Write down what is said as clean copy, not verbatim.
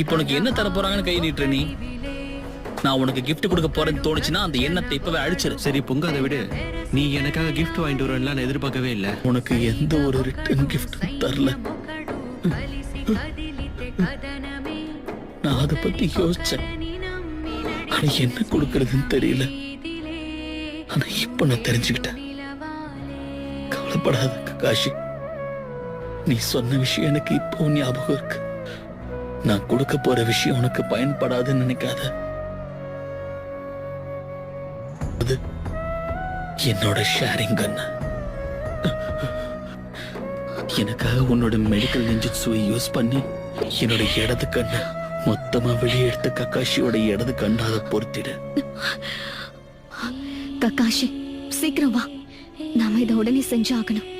இப்போ உனக்கு என்ன தர போறாங்கன்னு கை நீட்டுற நீ? நான் உனக்கு கிஃப்ட் கொடுக்க போறேன்னு தோணுச்சுன்னா அந்த எண்ணத்தை இப்பவே அழிச்சிரு. சரி பொங்காத விடு. நீ எனக்காக கிஃப்ட் வாங்கிட்டு வருவேன்லாம் நான் எதிர்பார்க்கவே இல்லை. உனக்கு எந்த ஒரு ரிட்டர்ன் கிஃப்ட் தரல. நான் அதை பத்தி யோசிச்சேன். ஆனா என்ன கொடுக்கறதுன்னு தெரியல. ஆனா இப்ப நான் தெரிஞ்சுக்கிட்டேன். கவலைப்படாத ககாஷி. நீ சொன்ன விஷயம் எனக்கு இப்போ ஞாபகம் இருக்கு. நான் கொடுக்க போற விஷயம் உனக்கு பயன்படாதுன்னு நினைக்காத. அது என்னோட ஷேரிங் கன். எனக்காக உன்னோட மெடிக்கல் நெஞ்சுட்சுவை யூஸ் பண்ணி என்னோட இடது கண்ணை மொத்தமா வெளியே எடுத்து ககாஷியோட இடது கண்ணாக பொருத்திடு. ககாஷி சீக்கிரம் வா, நாம இதை உடனே செஞ்சாகணும்.